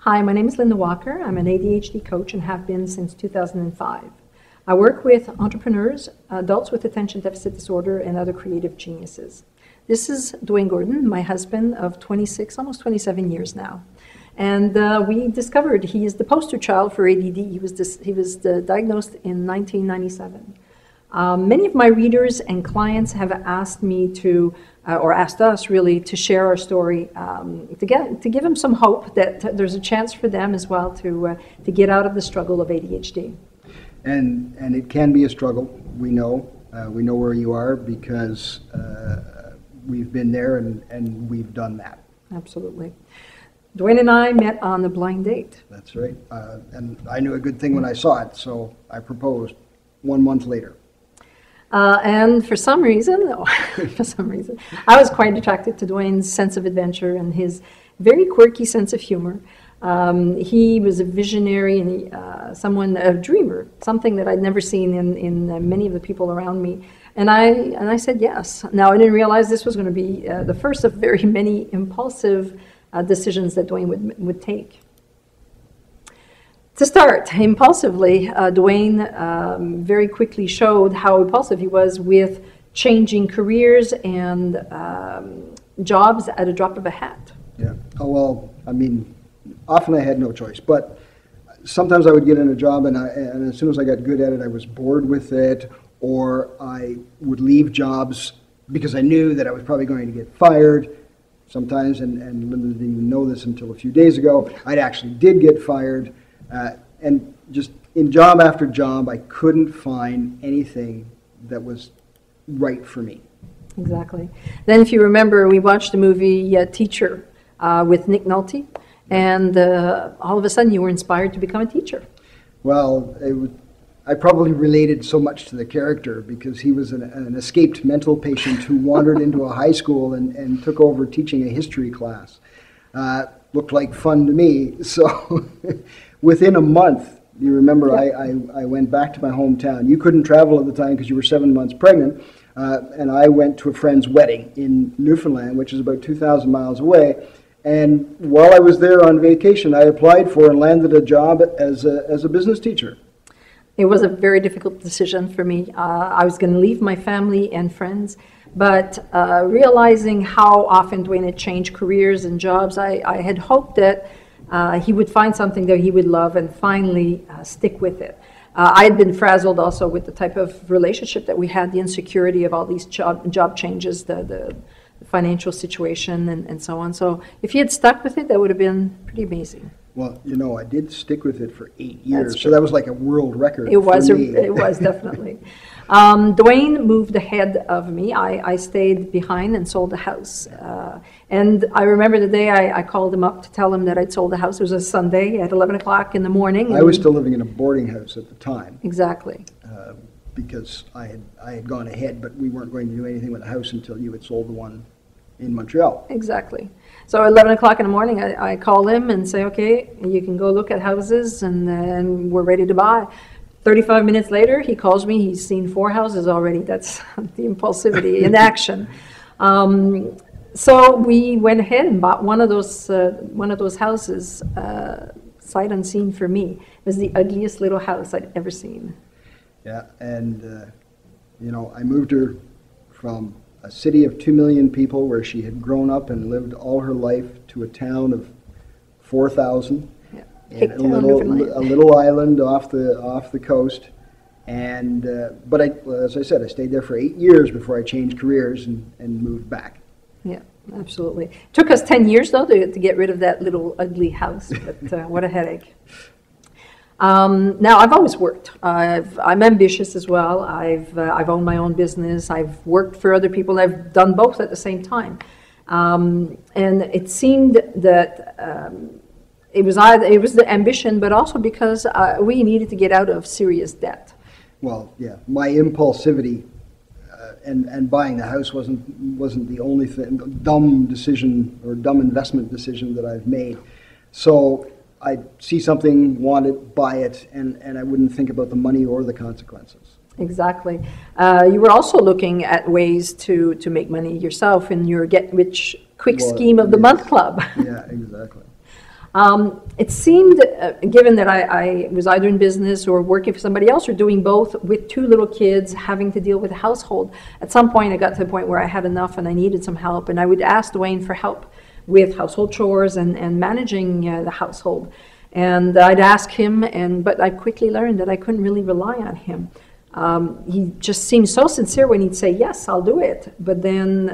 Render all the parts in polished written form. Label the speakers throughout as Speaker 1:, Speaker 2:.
Speaker 1: Hi, my name is Linda Walker. I'm an ADHD coach and have been since 2005. I work with entrepreneurs, adults with attention deficit disorder, and other creative geniuses. This is Dwayne Gordon, my husband of 26, almost 27 years now. And we discovered he is the poster child for ADD. He was diagnosed in 1997. Many of my readers and clients have asked me to, or asked us really, to share our story, to give them some hope that there's a chance for them as well to get out of the struggle of ADHD.
Speaker 2: And it can be a struggle. We know where you are because we've been there and we've done that.
Speaker 1: Absolutely. Dwayne and I met on the blind date.
Speaker 2: That's right. And I knew a good thing when I saw it, so I proposed 1 month later.
Speaker 1: And for some reason, I was quite attracted to Dwayne's sense of adventure and his very quirky sense of humor. He was a visionary and a dreamer, something that I'd never seen in many of the people around me. And I said yes. Now, I didn't realize this was going to be the first of very many impulsive decisions that Dwayne would take. To start, impulsively, Dwayne very quickly showed how impulsive he was with changing careers and jobs at a drop of a hat.
Speaker 2: Yeah. Oh, well, I mean, often I had no choice, but sometimes I would get in a job and as soon as I got good at it, I was bored with it, or I would leave jobs because I knew that I was probably going to get fired. Sometimes, and Linda didn't even know this until a few days ago, I actually did get fired. And just in job after job, I couldn't find anything that was right for me. It
Speaker 1: Then if you remember, we watched the movie Teacher with Nick Nolte, and all of a sudden you were inspired to become a teacher.
Speaker 2: Well, I probably related so much to the character because he was an escaped mental patient who wandered into a high school and took over teaching a history class. Looked like fun to me. So within a month, you remember, I went back to my hometown. You couldn't travel at the time because you were 7 months pregnant. And I went to a friend's wedding in Newfoundland, which is about 2,000 miles away. And while I was there on vacation, I applied for and landed a job as a business teacher.
Speaker 1: It was a very difficult decision for me. I was going to leave my family and friends, but realizing how often Dwayne had changed careers and jobs, I had hoped that he would find something that he would love and finally stick with it. I had been frazzled also with the type of relationship that we had, the insecurity of all these job changes, the financial situation and so on. So if he had stuck with it, that would have been pretty amazing.
Speaker 2: Well, you know, I did stick with it for 8 years, so that was like a world record.
Speaker 1: It was definitely. Dwayne moved ahead of me. I stayed behind and sold the house. And I remember the day I called him up to tell him that I'd sold the house. It was a Sunday at 11 o'clock in the morning.
Speaker 2: I was still living in a boarding house at the time.
Speaker 1: Exactly.
Speaker 2: Because I had gone ahead, but we weren't going to do anything with the house until you had sold the one in Montreal.
Speaker 1: Exactly. So at 11 o'clock in the morning, I call him and say, okay, you can go look at houses and we're ready to buy. 35 minutes later, he calls me. He's seen 4 houses already. That's the impulsivity in action. So we went ahead and bought one of those houses, sight unseen for me. It was the ugliest little house I'd ever seen.
Speaker 2: Yeah, and you know, I moved her from a city of 2 million people where she had grown up and lived all her life to a town of 4,000.
Speaker 1: Yeah.
Speaker 2: In a little island off the coast. And but as I said, I stayed there for 8 years before I changed careers and moved back.
Speaker 1: Yeah, absolutely. It took us 10 years though to get rid of that little ugly house, but what a headache. Now, I've always worked. I'm ambitious as well. I've owned my own business. I've worked for other people. I've done both at the same time. And it seemed that it was the ambition, but also because we needed to get out of serious debt.
Speaker 2: Well, yeah, my impulsivity and buying the house wasn't the only dumb decision or dumb investment decision that I've made. So I'd see something, want it, buy it, and I wouldn't think about the money or the consequences.
Speaker 1: Exactly. You were also looking at ways to make money yourself in your get-rich-quick scheme of the month club.
Speaker 2: Yeah, exactly.
Speaker 1: It seemed, given that I was either in business or working for somebody else or doing both with two little kids, having to deal with a household, at some point I got to the point where I had enough and I needed some help, and I would ask Dwayne for help with household chores and managing the household. And I'd ask him, but I quickly learned that I couldn't really rely on him. He just seemed so sincere when he'd say, yes, I'll do it. But then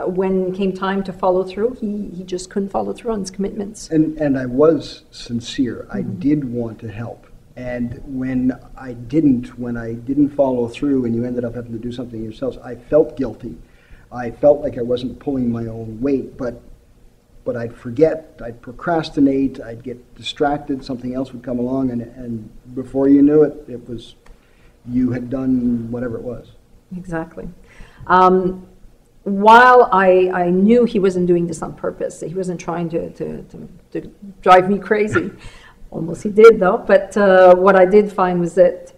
Speaker 1: when it came time to follow through, he just couldn't follow through on his commitments.
Speaker 2: And I was sincere. I did want to help. And when I didn't follow through and you ended up having to do something yourselves, I felt guilty. I felt like I wasn't pulling my own weight, but I'd forget, I'd procrastinate, I'd get distracted, something else would come along, and before you knew it, it was you had done whatever it was.
Speaker 1: Exactly. While I knew he wasn't doing this on purpose, he wasn't trying to drive me crazy. Almost he did, though. But what I did find was that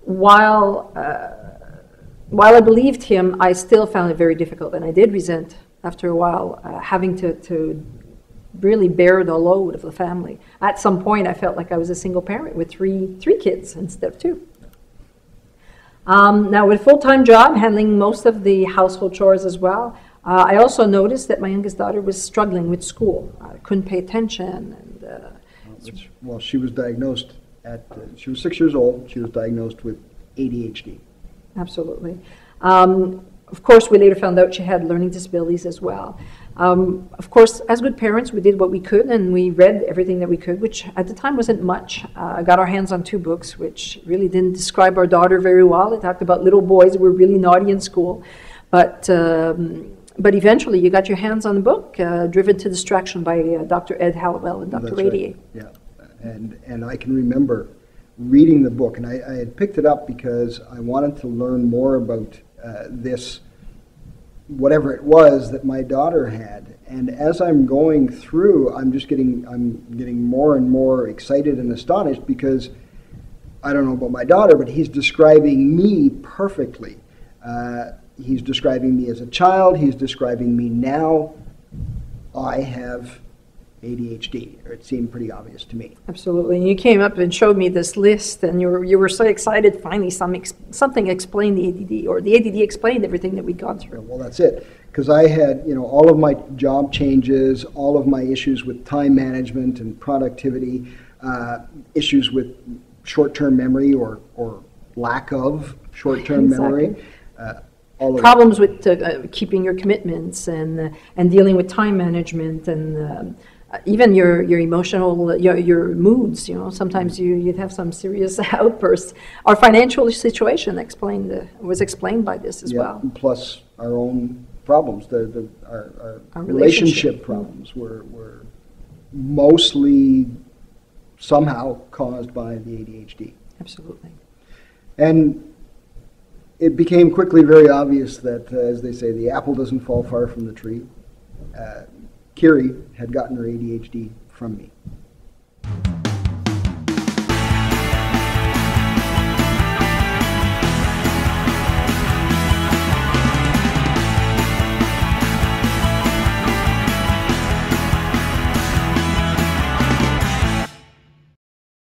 Speaker 1: while I believed him, I still found it very difficult, and I did resent, after a while, having to really bear the load of the family. At some point, I felt like I was a single parent with three kids instead of two. Now, with a full-time job, handling most of the household chores as well, I also noticed that my youngest daughter was struggling with school. Couldn't pay attention.
Speaker 2: Well, she was diagnosed she was 6 years old. She was diagnosed with ADHD.
Speaker 1: Absolutely. Of course, we later found out she had learning disabilities as well. Of course, as good parents, we did what we could, and we read everything that we could, which at the time wasn't much. Got our hands on 2 books, which really didn't describe our daughter very well. It talked about little boys who were really naughty in school. But eventually, you got your hands on the book, Driven to Distraction by Dr. Ed Hallowell and Dr. Radier.
Speaker 2: Right. Yeah, and I can remember reading the book, and I had picked it up because I wanted to learn more about this, whatever it was that my daughter had. And as I'm going through, I'm getting more and more excited and astonished, because I don't know about my daughter, but he's describing me perfectly. He's describing me as a child. He's describing me now. I have ADHD, or it seemed pretty obvious to me.
Speaker 1: Absolutely. And you came up and showed me this list, and you were so excited. Finally, something explained the ADD, or the ADD explained everything that we'd gone through.
Speaker 2: Well, that's it. Because I had, all of my job changes, all of my issues with time management and productivity, issues with short-term memory or lack of short-term memory.
Speaker 1: Problems with keeping your commitments and dealing with time management and even your emotional, your moods. Sometimes you'd have some serious outbursts. Our financial situation was explained by this as well.
Speaker 2: Plus our own problems, our relationship problems were mostly somehow caused by the ADHD.
Speaker 1: Absolutely.
Speaker 2: And it became quickly very obvious that, as they say, the apple doesn't fall far from the tree. Kiri had gotten her ADHD from me.